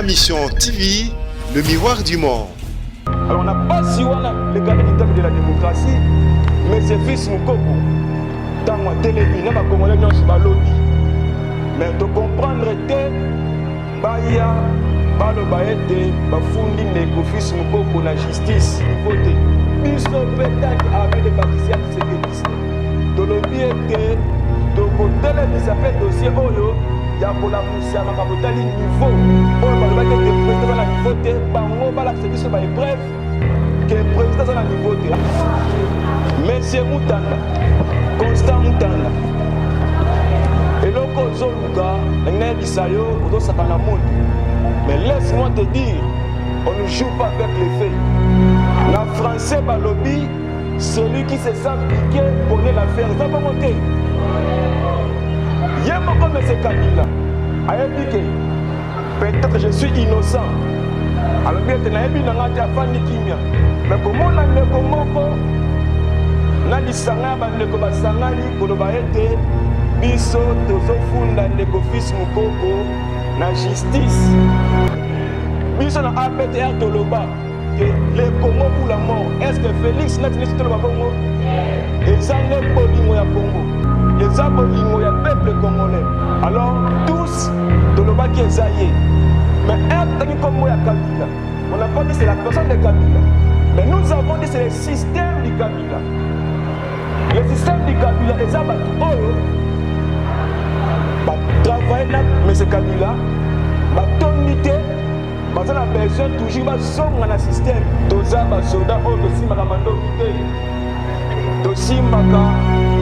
Ma Mission TV, le miroir du monde. Alors on n'a pas si on a le candidat de la démocratie, mais c'est fils Moukoko. Tant qu'on télévise, on va Congolais sur le lobby. Mais de comprendre que Baya, Balo Baete, Bafundi, Neko, fils Moukoko, la justice, il faut dire. Ils sont peut-être avec les pâtissiers qui se déguisent. De lobby était, de côté, il s'appelle dossier Oyo. Il y a pour la mousse à Makabotali niveau. Pour le bac de président à la niveau T, Bango, Balak, c'est sur ma épreuve. Que le président à la niveau T. Monsieur Moutanda, Constant Moutanda. Et l'autre Zoluka, l'année d'Issayo, on doit s'attendre à monde. Mais laisse-moi te dire, on ne joue pas avec les faits. La français Balobi, celui qui se sent piqué connaît l'affaire. Ça va monter. Il y a comme M. Kabila. Peut-être je suis innocent. Alors bien que je suis innocent. Mais comment on a dit comment on a dit biso tozofunda ndeko fils Moukoko na justice. Biso na APTR toloba que le Congo pour la mort. Est-ce que Félix n'a pas dit toloba Congo? Et ça n'est pas bolingo ya Congo. Les abolingo ya peuple congolais. Alors tous toloba qui est zaïe. Mais un tani comme ya Kabila. On n'a pas dit c'est la personne de Kabila. Mais nous avons dit c'est le système du Kabila. Le système du Kabila est ça travailler là, mais c'est Kabila, tonité, parce qu'on a besoin toujours de dans le système. Toza basoda o tosimaka mandoki te, tosimaka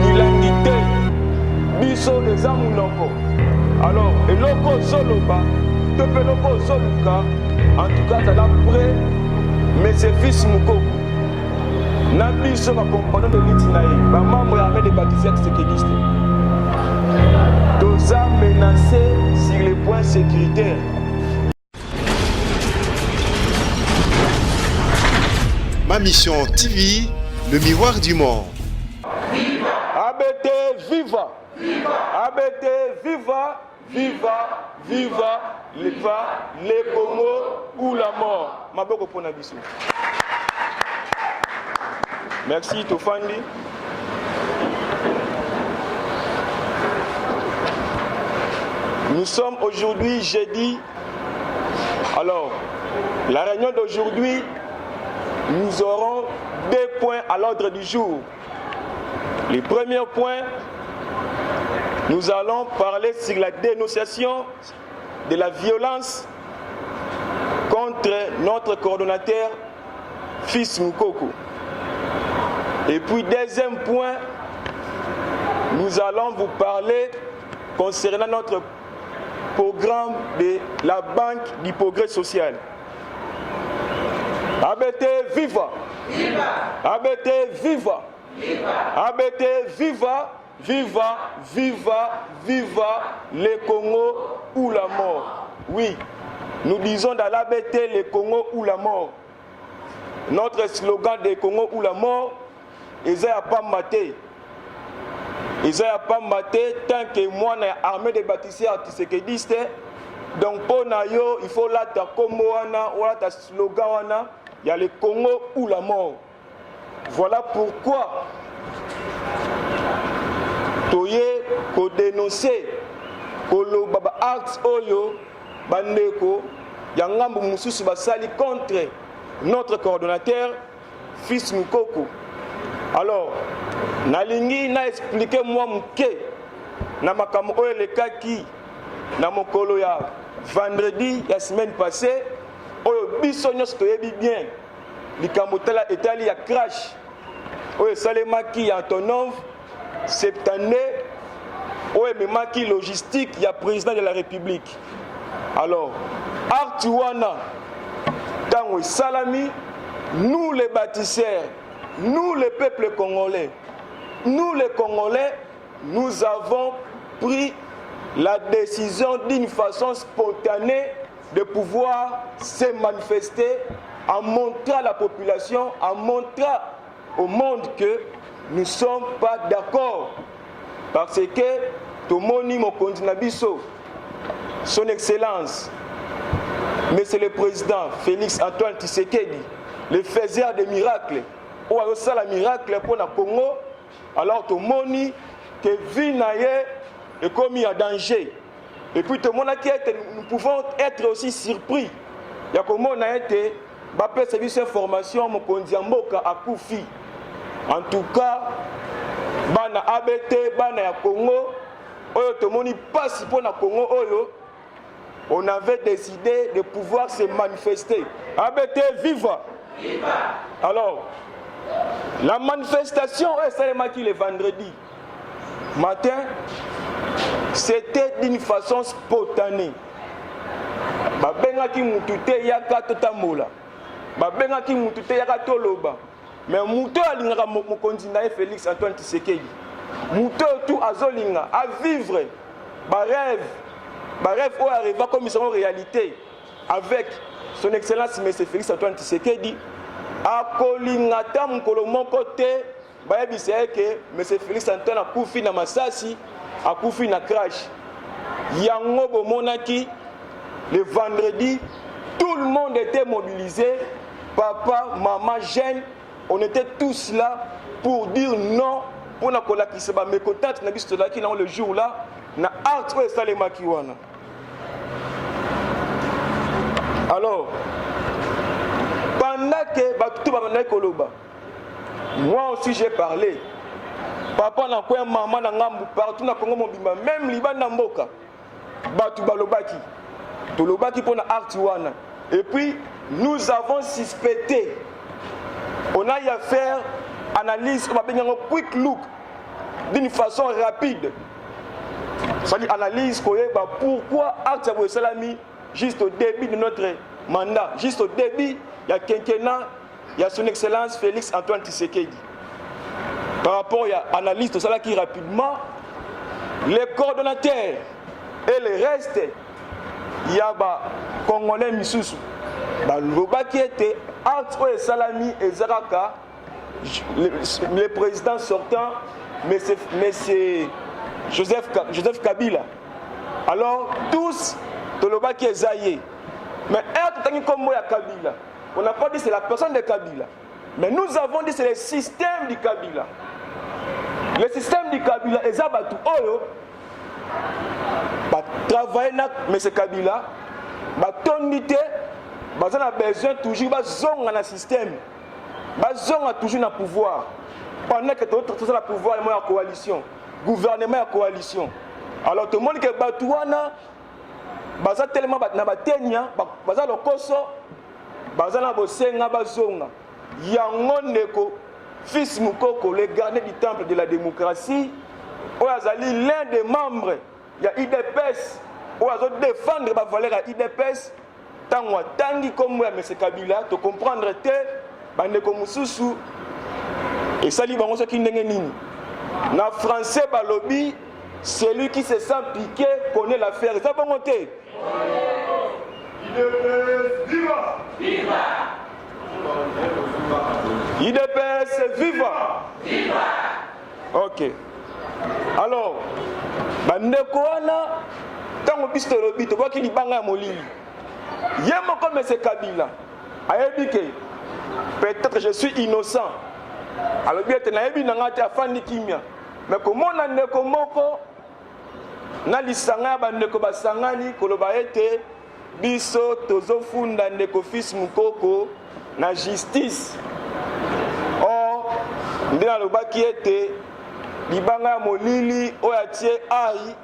milangité, biso eza munoko. Alors, eloko zoloba, tope eloko zoluka, en tout cas ça l'a prêt, mais c'est fils Moukoko. Na biso ba compagnon de l'Itinaï, ba membre armé des bâtisseurs sécuritistes. Toza menacé sur les points sécuritaires. Ma Mission TV, le miroir du monde. ABT viva! Viva! ABT viva! Viva! Viva! Les Congo ou la mort. Maboko Ponabiso. Merci Tofandi. Nous sommes aujourd'hui jeudi. Alors, la réunion d'aujourd'hui, nous aurons 2 points à l'ordre du jour. Le premier point, nous allons parler sur la dénonciation de la violence contre notre coordonnateur, fils Moukoko. Et puis, deuxième point, nous allons vous parler concernant notre programme de la Banque du Progrès Social. ABT viva! Viva! ABT viva! Viva! ABT viva! Viva! Viva! Viva! Le Congo ou la mort. Oui, nous disons dans l'ABT le Congo ou la mort. Notre slogan de Congo ou la mort, ils n'ont pas maté. Ils n'ont pas maté tant que moi, je suis armé de bâtisseurs antiséquedistes. Donc, pour nous, il faut là ta combo, ta slogan, il y a le Congo ou la mort. Voilà pourquoi Toye ko dénoncer Kolo Baba Acts Oyo Bandeko Yangambu Mususu Basali contre notre coordonnateur, fils Moukoko. Alors, nalingi na expliqué moi muke na makambo oyo lekaki na mokolo ya vendredi la semaine passée oyo biso nyonso toyebi bien likambo tala etali ya crash oyo esalemaki ya Antonov septannée oyo ememaki logistique ya président de la République. Alors acte wana tango esalami, nous les bâtisseurs, nous les peuples congolais, nous les Congolais, nous avons pris la décision d'une façon spontanée de pouvoir se manifester en montrant à la population, en montrant au monde que nous ne sommes pas d'accord. Parce que Tomoni Mokondi Nabiso, son Excellence, mais c'est le président Félix Antoine Tshisekedi, le faiseur des miracles. Ou alors ça, le miracle pour le Congo, alors tout le monde que vie est commis en danger. Et puis tout le monde nous pouvons être aussi surpris. Il y a comme on a été, après service d'information, mon kondiamboka à Koufi. En tout cas, bana ABT, bana ya Congo, tout le monde passe pour le Congo, on avait décidé de pouvoir se manifester. ABT, viva! Viva! Alors, la manifestation est seulement le vendredi matin, c'était d'une façon spontanée. Babengaki mutute yaka totamola. Babengaki mutute yaka toloba. Mais muto alingaka mokonzi na Félix Antoine Tshisekedi. Muto tout azolinga à vivre ba rêve où arriva comme ils sont en réalité avec son excellence M. Félix Antoine Tshisekedi. A kolinga ta mukolo moko te bayebisa ke M. Félix Antoine akufi na masasi, akufi na crash. Yango bomonaki le vendredi, tout le monde était mobilisé, papa, maman, jeunes, on était tous là pour dire non pour na kola qui se bat mécontente na biso là qui le jour là na art ou salema kiwana. Alors pendant que batu ba koloba, moi aussi j'ai parlé. Papa na quoi maman na ngambu partout na Congo mobimba, même Liban na mboka. Batu balobaki. Tolobaki pour na Artiwana. Et puis nous avons suspecté. On a eu à faire analyse, on va bien un quick look d'une façon rapide. C'est-à-dire analyse pourquoi Artiwana Salami juste au début de notre mandat, juste au début, il y a quinquennat, il y a son excellence Félix Antoine Tshisekedi. Par rapport à l'analyse de cela qui rapidement, les coordonnateurs et le reste, il y a des Congolais Missoussou. Le qui était entre Salami et Zaraka, le président sortant, M. Joseph Kabila. Alors, tous, le qui est zaillé. Mais comme moi, Kabila, on n'a pas dit c'est la personne de Kabila. Mais nous avons dit c'est le système du Kabila. Le système du Kabila est Zabatu Oyo. Travailler avec M. Kabila, tonité, on a besoin toujours de un système. On a toujours un pouvoir. Pendant que tout le pouvoir est en coalition. Gouvernement est en coalition. Alors tout le monde qui est Batouana, baza tellement na batenya baza lokoso baza na bosenga bazonga yango ndeko fils Mukoko le gardien du temple de la démocratie oazali l'un des membres ya IDPS oazo défendre ba valeur ya IDPS tangwa tangi comme ya M. Kabila to comprendre te bandeko mususu et sali bango so ki ndenge nini na français balobi celui qui se sent piqué connaît l'affaire ça va monter. IDPS, viva! Viva! IDPS, viva! Viva! Ok. Alors, bandeko wana tango biso lobi to baki libanga ya molili. Yemo comme M. Kabila. Ayebi ke peut-être je suis innocent. Alors bien te nayebi nanga te afandi kimia. Mais comment ndeko moko na lisanga bandeko basangani koloba ete biso tozofunda ndeko fils Mukoko na justice. Or ndina lobaki ete libanga ya molili oyo atie ai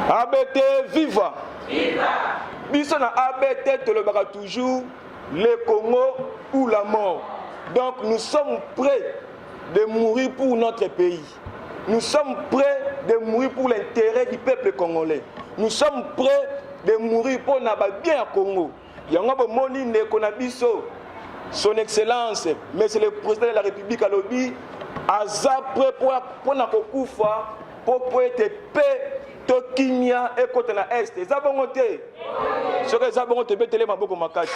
ABT viva. Viva. Biso na ABT tolobaka toujours le Congo ou la mort. Donc nous sommes prêts de mourir pour notre pays. Nous sommes prêts de mourir pour l'intérêt du peuple congolais. Nous sommes prêts de mourir pour n'avoir bien à Congo. Yango moni ne konabiso son excellence, mais c'est le président de la République à l'obi aza prêt pour na kokufa pour être paix tokinia et côté na est. Zabongote. Ce que zabongote betele maboko makati.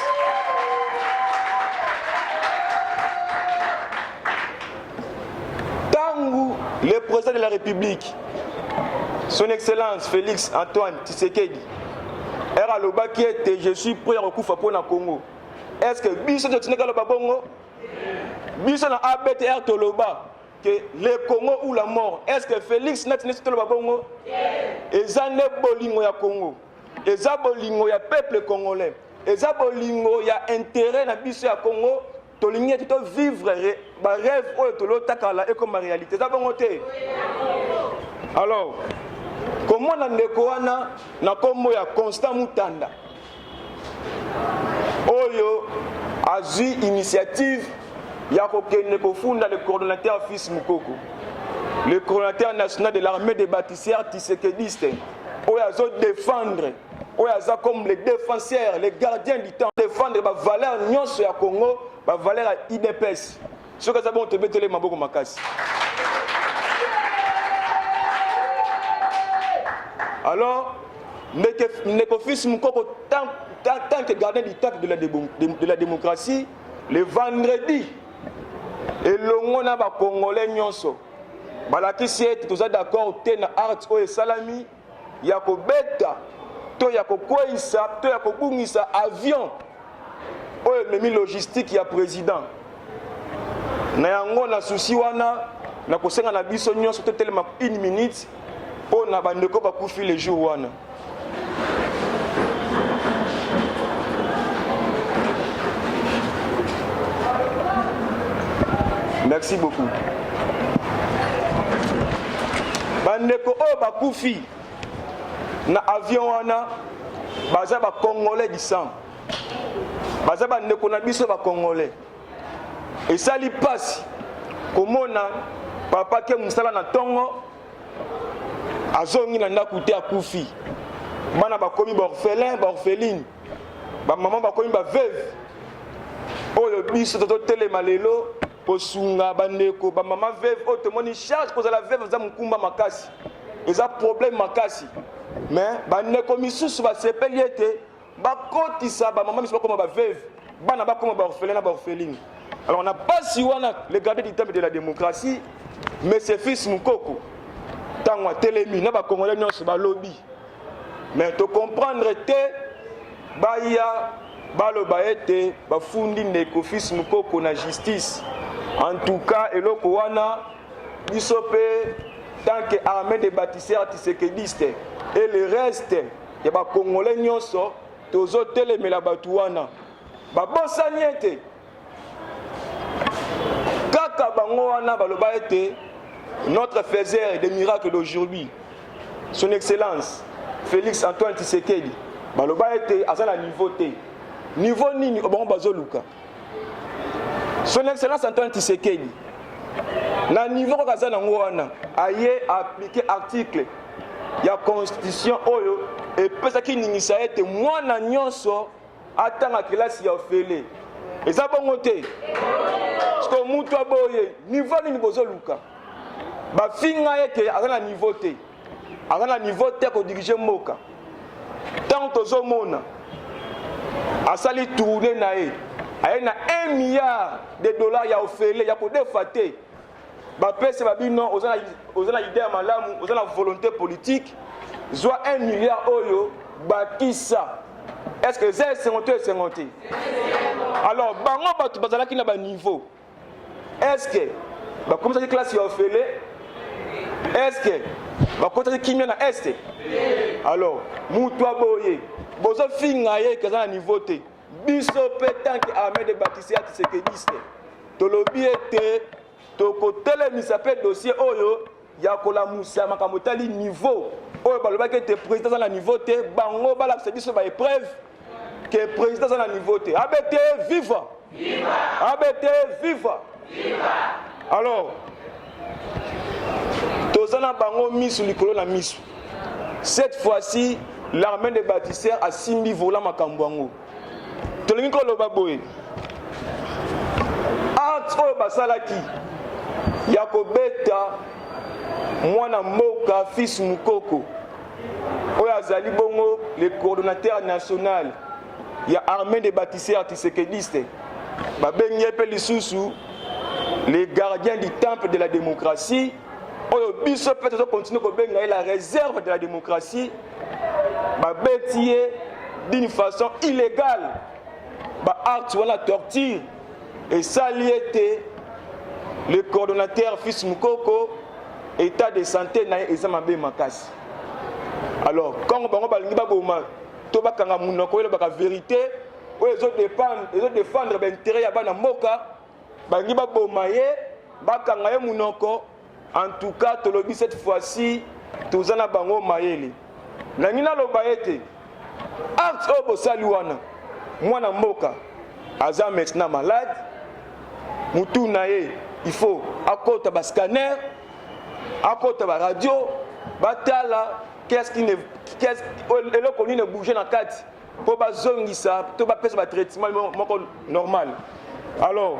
Le président de la République, son excellence Félix Antoine Tshisekedi, Era loba qui était je suis prêt à recouper pour na Congo. Est-ce que biso de Tineka loba bongo? Biso na ABTR toloba que le Congo ou la mort. Est-ce que Félix net loba bongo? Eza ne bolingo ya Congo. Eza bolingo ya peuple congolais. Eza bolingo ya intérêt na biso ya Congo. Tolingi to vivre ba rêve oyo tolotaka et comme réalité. Eza bongo te. Alors, comment on a wana na kombo ya Constant Mutanda oyo azui initiative ya kokende kofunda le coordonnateur Fils Mukoko, le coordonnateur national de l'armée des bâtisseurs tshisekidistes oyo azo défendre oyo aza comme les défenseurs, les gardiens du temps, défendre ba valeur nyonso ya Congo, ba valeur ya IDPS. Ce que ça bon te betele maboko makasi. Alors, Fils Mukoko, tant que gardien du temple de la démocratie, le vendredi, et l'on a ba Congolais nyonso, balakisi ete toza d'accord te na art oyo esalami ya kobeta to ya kokweyisa to ya kobungisa avion oyo ememi logistique ya président. Na yango na susi wana na kosenga na biso nyonso totelema 1 minute. On a bandeko bakufi les jours wana. Merci beaucoup. Bandeko o bakufi na avion wana baza ba Congolais du sang. Baza bandeko na biso ba Congolais. Et ça li passe komona papa ke musala na tongo azongi na ndako te akufi. Bana bakomi ba orphelin, ba orpheline. Ba maman bakomi ba veuve. Oyo biso to telema lelo posunga bandeko ba maman veuve o te moni charge pour la veuve za mukumba makasi. Eza problème makasi. Mais bandeko misusu ba sepeli ete ba kotisa ba maman misusu comme ba veuve. Bana ba comme ba orphelin ba orpheline. Alors on n'a pas si wana le garder du temple de la démocratie, mais c'est Fils Mukoko. Tangwa telemi na ba Congolais nyonso ba lobby. Mais to comprendre te baya baloba ete ba fundi ndeko Fils Mukoko na justice. En tout cas eloko wana biso pe tant que armée des bâtisseurs tshisekidistes et le reste ya ba Congolais nyonso tozo telemela batu wana. Ba bosani ete kaka bango wana baloba ete notre faiseur des miracles d'aujourd'hui, son excellence Félix Antoine Tshisekedi, baloba ete azala niveau T. Niveau nini obango bazoluka. Son excellence Antoine Tshisekedi na niveau ko kazana ngwana aye appliquer article ya constitution oyo et pesa ki ningisa ete mwana nyonso atanga classe ya ofele. Eza bongo te. Parce que mutu aboye niveau nini bozoluka. Ba finga ete azana niveau te. Azana niveau te ko diriger moka. Tant tozo mona asali tourner na e. Aye na 1 milliard de dollars ya ofele ya ko defate. Ba pese ba bino ozana idée ya malamu, ozana volonté politique. Zwa 1 milliard oyo bakisa. Est-ce que c'est 50 et 50? Alors, bango batu bazalaki na ba niveau. Est-ce que ba comme ça classe ya ofele? Est-ce que ba kota kimia na est? Alors, mutu aboye, bozo finga ye kaza na niveau te. Biso petant que armée de bâtisseurs tshisekidistes. Tolobi ete toko telemisa pe dossier oyo ya kola musa makambo tali niveau. Oyo baloba ke te président dans la niveau te, bango bala se biso ba épreuve que président dans la niveau te. ABT viva. Viva. ABT viva. Viva. Alors tozana bango misu likolo na misu. Cette fois-ci, l'armée des bâtisseurs a simbi volant makambo yango. Tolingi ko loba boye. Art oyo basalaki ya kobeta mwana mboka Fils Mukoko oyo azali bongo le coordonnateur national ya armée des bâtisseurs tshisekidistes babengi pe lisusu les gardiens du temple de la démocratie oyo biso peut continuer ko benga la réserve de la démocratie babeti d'une façon illégale acte ou la torture et ça lié le coordonnateur Fils Moukoko état de santé na ezamabe makasi. Alors quand on balingi baboma to bakanga munoko le baka vérité ou les autres défendre l'intérêt ya bana moka balingi baboma ye bakanga ye munoko. En tout cas tolobi cette fois-ci tozana bango mayele na ngina loba ete acte obo saliwana mwana moka aza maintenant malade mutu na ye il faut akota ba scanner akota ba radio batala qu'est-ce qui ne bouger na kati pour ba zongisa to ba pesa ba traitement normal. Alors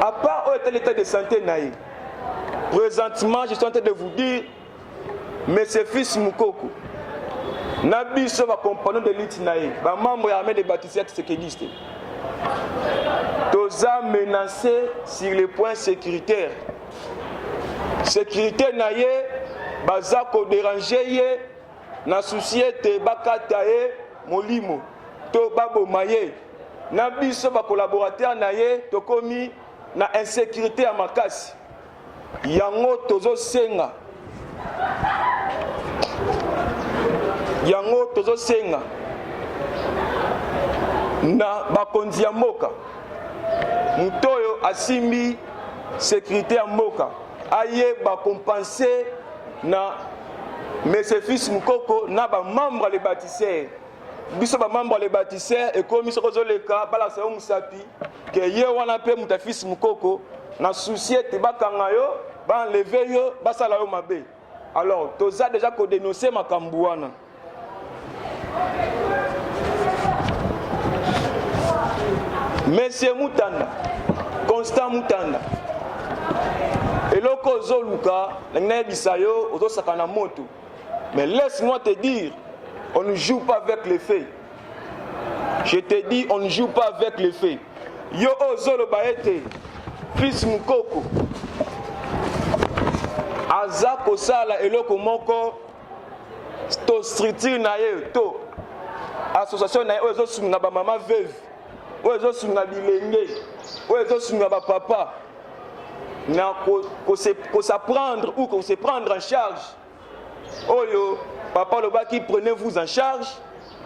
à part l'état de santé na ye présentement je suis en train de vous dire monsieur Fils Moukoko Nabi va compagnon de l'Itinaï, membre de l'armée des bâtisseurs séquelistes. Toza menacé sur les points sécuritaires. Sécurité naïe, bazako dérangé, na société bakataye, molimo, to babo maye. Nabi va collaborateur naïe, to komi na insécurité à makasi. Yango tozo senga. Yango tozo senga na bakonzi ya moka mutoyo asimbi sécurité ya moka aye ba compenser na monsieur Fils Moukoko na ba membre les bâtisseurs biso ba membre les bâtisseurs et comme biso kozoleka bala sa musapi ke ye wana pe muta Fils Moukoko na société bakanga yo ba enlever yo basala yo mabe. Alors toza déjà ko dénoncer makambu wana. Monsieur Moutanda, Constant Moutanda, et loko zoluka, l'engné bisayo, ozo sakana moto. Mais laisse-moi te dire, on ne joue pas avec les faits. Je te dis, on ne joue pas avec les faits. Yo ozolo baete, Fils Moukoko, Azako sala eloko moko, to structure na ye to. Association na ozo sunga ba mama veuve ozo sunga bilenge ozo sunga ba papa na ko se prendre ou qu'on se prendre en charge oyo papa le baki prenez-vous en charge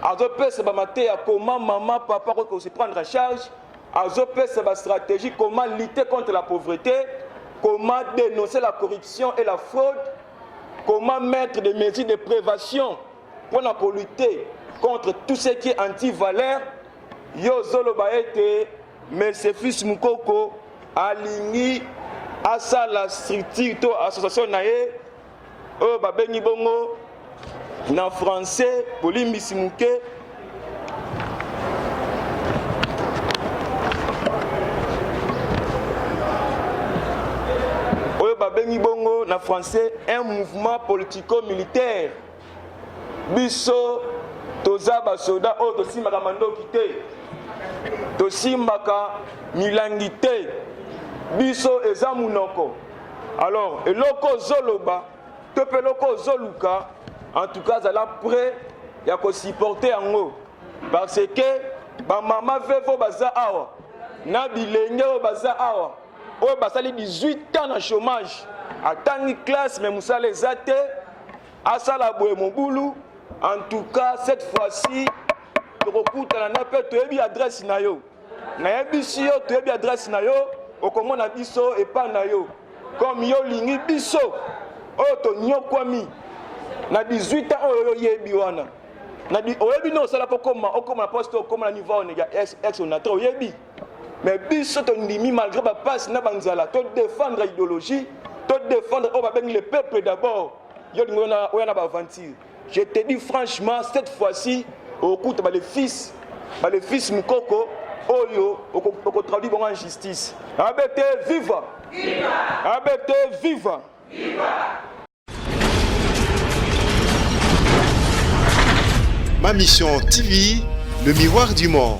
azo pesa ba maté comment maman papa ko se prendre en charge azo pesa ba stratégie comment lutter contre la pauvreté, comment dénoncer la corruption et la fraude, comment mettre des mesures de prévention pour lutter contre tout ce qui est anti-valeur. Yo zolo baete mais c'est Fils Moukoko alingi asa la structure to association nae o babengi bongo na français polimbisi muke o babengi bongo na français un mouvement politico-militaire biso toza basoda o tosimaka mandoki te tosimaka milangi te biso eza munoko. Alors eloko zoloba to pe loko zoluka en tout cas zala prêt ya ko supporter yango parce que ba mama vevo baza awa na bilenge o baza awa o basali 18 ans na chômage atangi classe mais musala ezate asala boye mobulu. En tout cas, cette fois-ci, tu recoutes à la nappe, tu as bien adresse na yo. Na biso, tu as bien adresse na yo. Au comment na biso et pas na yo. Comme yo lingi biso, oh to nyokwami. Na 18 ans oh yo yebi wana. Na di oyebi no sala po comme na poste comme na niveau on ya ex on a trop yebi. Mais biso to ndimi malgré ba passe na banzala, to défendre l'idéologie, to défendre oh ba ben le peuple d'abord. Yo ngona oyana ba aventure. Je te dis franchement, cette fois-ci, au coup de les fils Moukoko, Oyo, au traduit en justice. Abete viva! Viva! Abete viva! Viva! Ma mission TV, le miroir du monde.